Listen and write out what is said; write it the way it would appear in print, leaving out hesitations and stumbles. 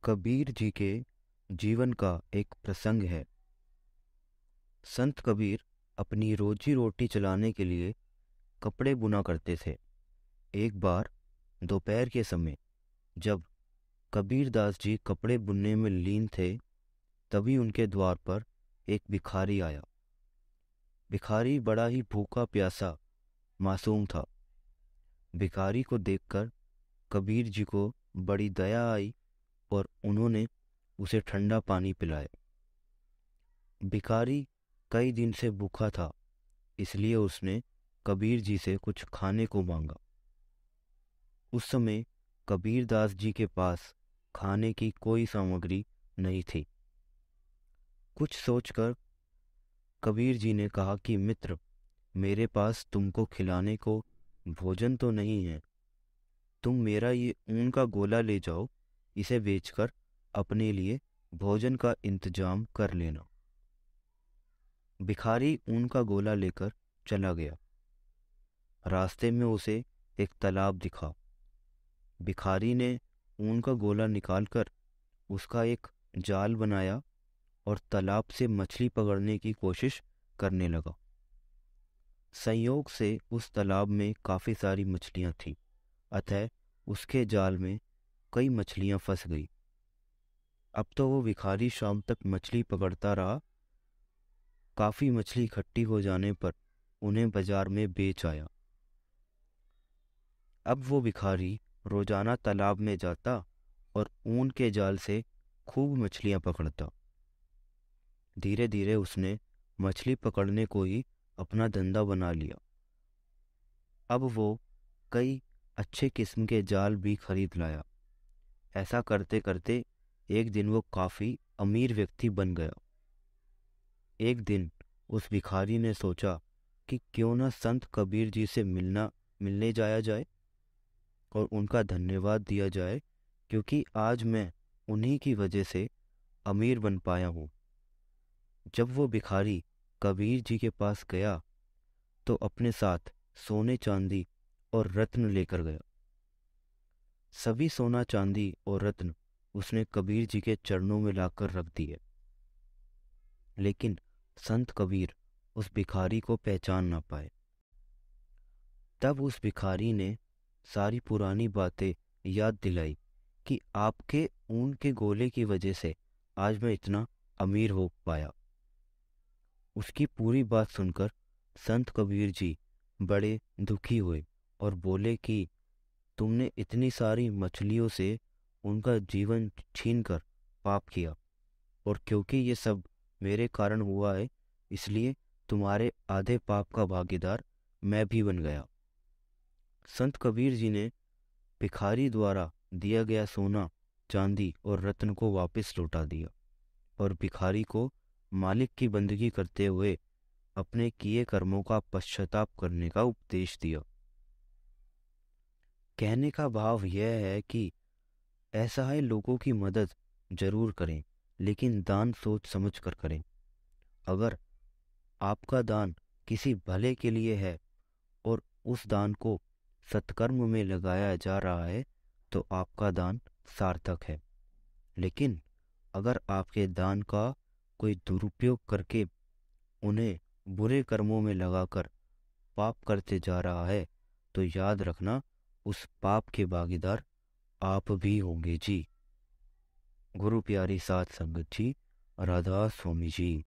कबीर जी के जीवन का एक प्रसंग है। संत कबीर अपनी रोजी रोटी चलाने के लिए कपड़े बुना करते थे। एक बार दोपहर के समय जब कबीर दास जी कपड़े बुनने में लीन थे, तभी उनके द्वार पर एक भिखारी आया। भिखारी बड़ा ही भूखा प्यासा मासूम था। भिखारी को देखकर कबीर जी को बड़ी दया आई और उन्होंने उसे ठंडा पानी पिलाया। भिखारी कई दिन से भूखा था, इसलिए उसने कबीर जी से कुछ खाने को मांगा। उस समय कबीर दास जी के पास खाने की कोई सामग्री नहीं थी। कुछ सोचकर कबीर जी ने कहा कि मित्र, मेरे पास तुमको खिलाने को भोजन तो नहीं है। तुम मेरा ये ऊन का गोला ले जाओ, इसे बेचकर अपने लिए भोजन का इंतजाम कर लेना। भिखारी ऊन का गोला लेकर चला गया। रास्ते में उसे एक तालाब दिखा। भिखारी ने ऊन का गोला निकालकर उसका एक जाल बनाया और तालाब से मछली पकड़ने की कोशिश करने लगा। संयोग से उस तालाब में काफी सारी मछलियां थीं, अतः उसके जाल में कई मछलियां फंस गई। अब तो वो भिखारी शाम तक मछली पकड़ता रहा। काफी मछली इकट्ठी हो जाने पर उन्हें बाजार में बेच आया। अब वो भिखारी रोजाना तालाब में जाता और ऊन के जाल से खूब मछलियां पकड़ता। धीरे धीरे उसने मछली पकड़ने को ही अपना धंधा बना लिया। अब वो कई अच्छे किस्म के जाल भी खरीद लाया। ऐसा करते करते एक दिन वो काफी अमीर व्यक्ति बन गया। एक दिन उस भिखारी ने सोचा कि क्यों ना संत कबीर जी से मिलने जाया जाए और उनका धन्यवाद दिया जाए, क्योंकि आज मैं उन्हीं की वजह से अमीर बन पाया हूँ। जब वो भिखारी कबीर जी के पास गया तो अपने साथ सोने चांदी और रत्न लेकर गया। सभी सोना चांदी और रत्न उसने कबीर जी के चरणों में लाकर रख दिए। लेकिन संत कबीर उस भिखारी को पहचान ना पाए। तब उस भिखारी ने सारी पुरानी बातें याद दिलाई कि आपके ऊन के गोले की वजह से आज मैं इतना अमीर हो पाया। उसकी पूरी बात सुनकर संत कबीर जी बड़े दुखी हुए और बोले कि तुमने इतनी सारी मछलियों से उनका जीवन छीनकर पाप किया, और क्योंकि ये सब मेरे कारण हुआ है, इसलिए तुम्हारे आधे पाप का भागीदार मैं भी बन गया। संत कबीर जी ने भिखारी द्वारा दिया गया सोना चांदी और रत्न को वापस लौटा दिया और भिखारी को मालिक की बंदगी करते हुए अपने किए कर्मों का पश्चाताप करने का उपदेश दिया। कहने का भाव यह है कि असहाय लोगों की मदद जरूर करें, लेकिन दान सोच समझ कर करें। अगर आपका दान किसी भले के लिए है और उस दान को सत्कर्म में लगाया जा रहा है, तो आपका दान सार्थक है। लेकिन अगर आपके दान का कोई दुरुपयोग करके उन्हें बुरे कर्मों में लगाकर पाप करते जा रहा है, तो याद रखना उस पाप के भागीदार आप भी होंगे जी। गुरु प्यारी साध संगत जी, राधा स्वामी जी।